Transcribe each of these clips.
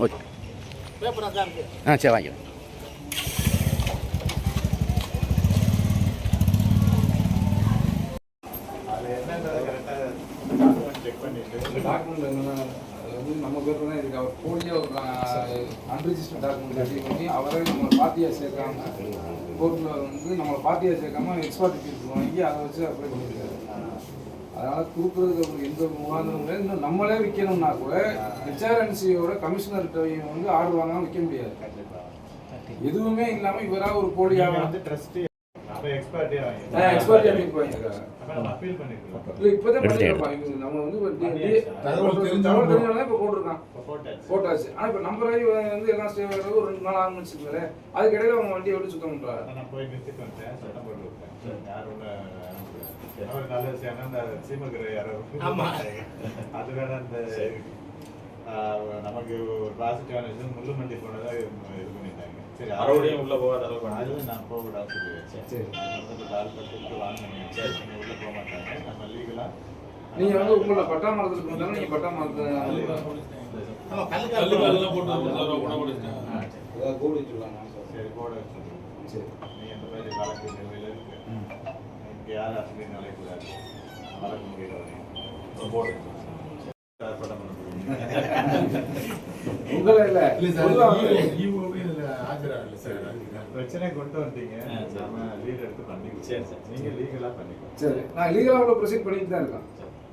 Okay. சரி வாங்கிக்கிறேன். Document என்னென்னா அது வந்து நம்ம பேர் தான் இருக்குது. அவர் போலியோ அன்ரிஜிஸ்டர்ட் டாக்குமெண்ட் ரெடி பண்ணி அவரே நம்மளை பார்ட்டியாக சேர்க்காம கோர்ட்டில் வந்து நம்மளை பார்ட்டியாக சேர்க்காம எக்ஸ்பர்ட் டீட்டெயில்ஸ் வாங்கி அதை வச்சு அப்ளை பண்ணியிருக்காரு. அதனால் கொடுக்குறதுக்கு அவங்களுக்கு எந்த முகாந்திரமும் இல்லை. இன்னும் நம்மளே விற்கணும்னா கூட ஹெச்ஆர்என்சியோட கமிஷனர்கிட்டையும் வந்து ஆர்டர் வாங்காமல் விற்க முடியாது. எதுவுமே இல்லாமல் இவராக ஒரு போலியாக வந்து ட்ரஸ்ட் எக்ஸ்பர்ட் வாங்கியிருக்காங்க. இப்பதான் நம்ம வந்து இப்போ போட்டிருக்கான் போட்டாச்சு. ஆனா இப்ப நம்பர் ஆகி வந்து எல்லாம் ஸ்டே ஆகிறது ஒரு 2 நாள் ஆகும் வச்சுக்கோங்க. அதுக்கு இடையில அவங்க வண்டியை எப்படி சுத்தம் பண்றாங்க? நான் போய் நிறுத்திட்டு வந்துட்டேன், சட்டம் போட்டு விட்டேன். யாரும் நல்ல அந்த சீமகரை யாரோ அது வேற அந்த நமக்கு ஒரு பாசிட்டிவான விஷயம் முள்ளு மண்டி போனதா இது பண்ணிட்டாங்க. சரி அறுபடியும் உள்ள போகாத அளவுக்கு நான் போகக்கூடாது சொல்லி வச்சேன். சரி வாங்கினேன். சரி உள்ள போக மாட்டாங்க. நம்ம லீகலா நீங்க வந்து உங்களோட பட்டா மரத்துக்கு வந்தாலும் நீங்க பட்டா மரத்தை கோடி சொல்லலாம். சரி கோடை வச்சுருக்கோம். சரி நீ எந்த மாதிரி வழக்கு நிலையில் இருக்கு இங்கே யார் அப்படி நிலைக்கூடாது வழக்கு முடியல போடு பட்டம் பண்ண உங்களை இல்லை பிரச்சனை கொண்டு வந்தீங்க. நம்ம லீட் எடுத்து பண்ணிக்கலாம். சரி சார் நீங்கள் லீகலாக பண்ணிக்கலாம். சரி நான் லீகலாக அவ்வளோ ப்ரொசீட் பண்ணிட்டு தான் இருக்கேன்.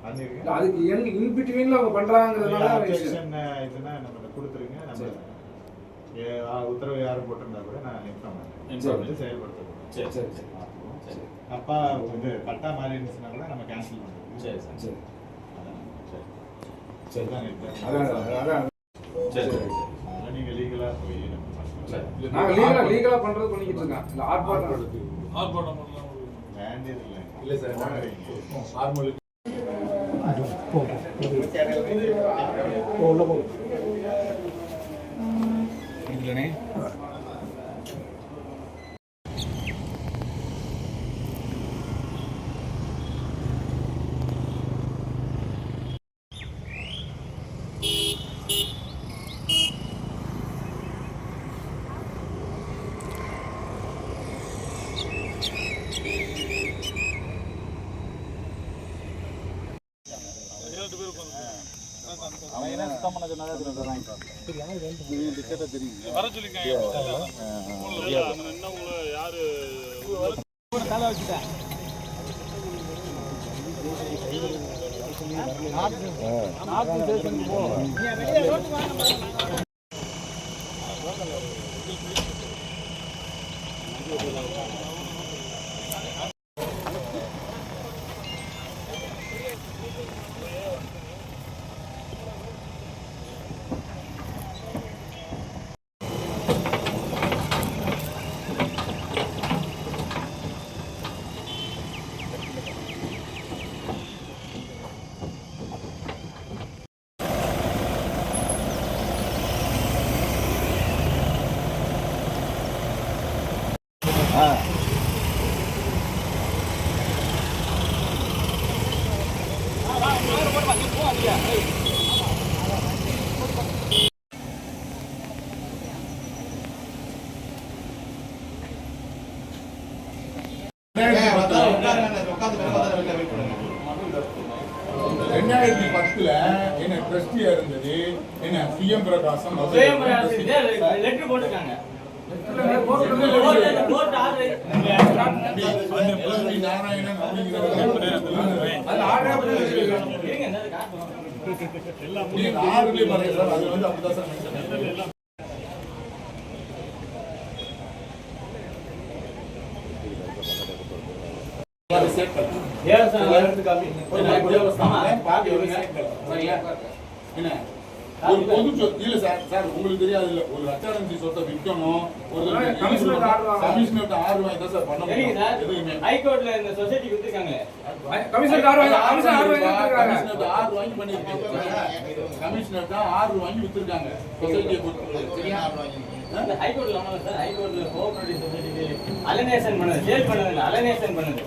பண்ணிருக்கேன். அதுக்கு இன் பிட்வீனில் அவங்க பண்ணுறாங்கிறதுனால இதுனா நம்ம கொடுத்துருங்க. நம்ம உத்தரவு யாரும் போட்டிருந்தா கூட நான் இன்ஃபார்ம் பண்ணுறேன் செயல்படுத்தணும். சரி சரி சரி அப்பா இது பட்டா மாறி இருந்துச்சுன்னா கூட நம்ம கேன்சல் பண்ணுறோம். சரி சார் சரி சரி அதான் சரி சரி நீங்கள் லீகலாக போய் நாங்கள் லீகலாக பண்ணுறது பண்ணிக்கிட்டு இருக்கேன். இல்லை ஆர்ப்பாட்டம் வேண்டியது இல்லை. இல்லை சார் நார்மல் இல்லைண்ணே அவன் என்ன சுத்தம் பண்ண சொன்னாதான் தெரியும். வர சொல்லிருக்காங்க. யாரு தலை வச்சுட்டேன் என்ன ட்ரஸ்டியா இருந்தது என்ன சுயம் பிரகாசம் லெட்டர் போட்டுருக்காங்க. நாராயணன் ஒரு பொது சொத்து இல்ல சார் உங்களுக்கு தெரியாது இல்ல ஒரு ஹெச்ஆர்என்சி சொத்தை விற்கணும் ஒரு கமிஷனர்ட்ட ஆர்டர் வாங்கி தான் சார் பண்ண முடியும். ஹைகோர்ட்ல இந்த சொசைட்டி வித்துட்டாங்க. கமிஷனர்ட்ட ஆர்டர் வாங்கி பண்ணிருக்காங்க. கமிஷனர்ட்ட ஆர்டர் வாங்கி வித்துட்டாங்க சொசைட்டியை பொறுத்து. சரியா அந்த ஹைகோர்ட்ல ஆனது சார். ஹைகோர்ட்ல கோஆபரேட்டிவ் சொசைட்டிக்கு அலனேஷன் பண்ணது சேல் பண்ணது அலனேஷன் பண்ணது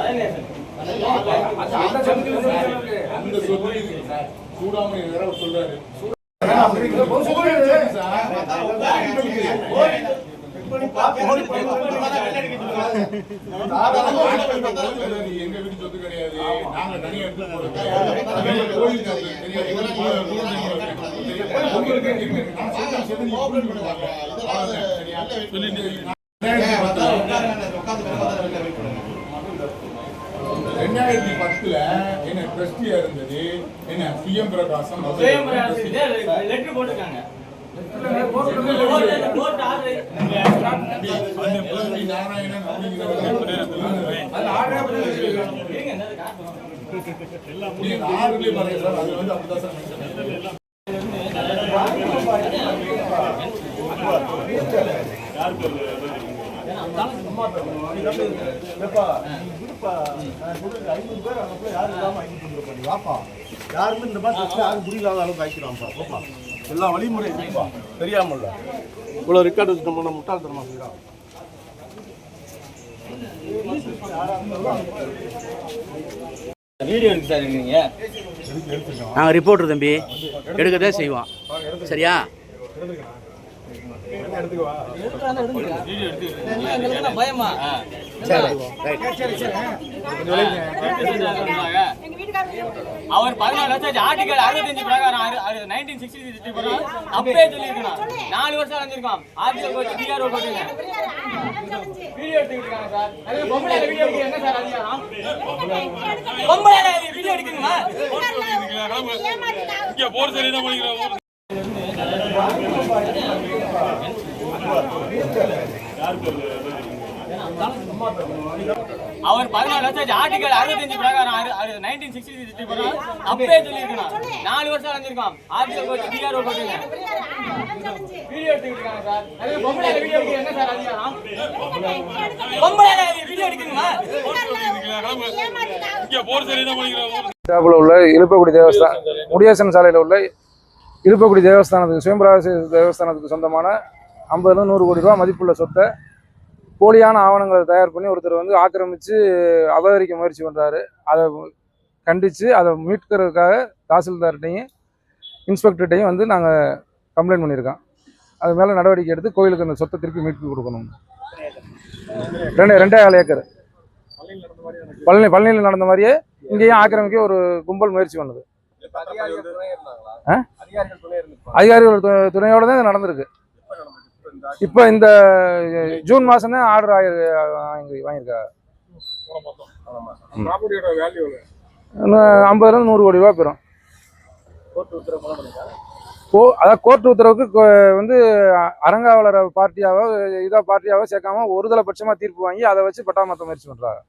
அலனேஷன் அந்த சொத்து சார் சூடாமணி வேற சொல்றாரு. எங்க வீட்டு சொத்து கிடையாது. நாங்க தனியா எடுத்து போறோம். கோயில் சொத்து என்ன ட்ரஸ்டியா இருந்தது என்ன சிஎம் பிரகாசம் லெட்டர் போட்டுருக்காங்க. நாராயணன் ஆறுலயே பாருங்க சார், அது வந்து அப்படிதான் சார் யாருமே இந்த மாதிரி யாரும் புரியலாத அளவுக்கு ஆக்கிடுவான்ப்பா. எல்லா வழிமுறை தெரியாமல்ல இவ்வளோ ரெக்கார்டு வச்சுட்டோம்னா முட்டாள்தனமா செய்யலாம். வீடியோ எடுத்து சார் இருக்கீங்க. நாங்கள் ரிப்போர்ட்டர் தம்பி எடுக்கதே செய்வோம். சரியா? பயமா அவர் 14 வருஷம் ஆர்டிகல் 65 பிரகாரம் 1960 அப்பே சொல்லிருக்கணும். 4 வருஷம் அடைஞ்சிருக்கான். ஆர்டிகல் போட்டு டிஆர்ஓ போட்டுங்க. வீடியோ எடுத்துக்கிட்டாங்க சார். அது பொம்பளை வீடியோ எடுக்க என்ன சார் அதிகாரம்? பொம்பளை வீடியோ எடுக்கணுமா? இங்க போர் சரி தான் பண்ணிக்கிறோம். அவர் 14 வருஷம் ஆர்டிகல் 65 பிரகாரம் 1960 அப்பே சொல்லிருக்கணும். 4 வருஷம் அடைஞ்சிருக்கான். ஆர்டிகல் போட்டு டிஆர்ஓ போட்டுங்க. வீடியோ எடுத்துக்கிட்டாங்க சார். அது பொம்பளை வீடியோ எடுக்க என்ன சார் அதிகாரம்? பொம்பளை வீடியோ எடுக்கணுமா? இங்க போர் சரி தான் பண்ணிக்கிறோம். உள்ள இழுப்பக்குடி தேவஸ்தானம், முடியாசன் சாலையில் உள்ள இழுப்பக்குடி தேவஸ்தானத்துக்கு சுயம்பிரகாசி தேவஸ்தானத்துக்கு சொந்தமான 50-100 கோடி ரூபா மதிப்புள்ள சொத்தை போலியான ஆவணங்களை தயார் பண்ணி ஒருத்தர் வந்து ஆக்கிரமித்து அபகரிக்க முயற்சி பண்ணுறாரு. அதை கண்டித்து அதை மீட்கிறதுக்காக தாசில்தார்கிட்டையும் இன்ஸ்பெக்டர்கிட்டையும் வந்து நாங்கள் கம்ப்ளைண்ட் பண்ணியிருக்கோம். அது மேலே நடவடிக்கை எடுத்து கோயிலுக்கு அந்த சொத்தை திருப்பி மீட்பு கொடுக்கணும். 2.5 ஏக்கர் பழனியில் நடந்த மாதிரியே இங்கேயும் ஆக்கிரமிக்க ஒரு கும்பல் முயற்சி பண்ணுது. அதிகாரிகள் துணையோட தான் இது நடந்திருக்கு. இப்போ இந்த ஜூன் மாதம் தான் ஆர்டர் வாங்கியிருக்கா. 50-100 கோடி ரூபா பெறும். அதாவது கோர்ட் உத்தரவுக்கு வந்து அறங்காவலர் பார்ட்டியாவோ பார்ட்டியாவோ சேர்க்காம ஒருதலை பட்சமாக தீர்ப்பு வாங்கி அதை வச்சு பட்டா மாற்ற முயற்சி பண்ணுறாங்க.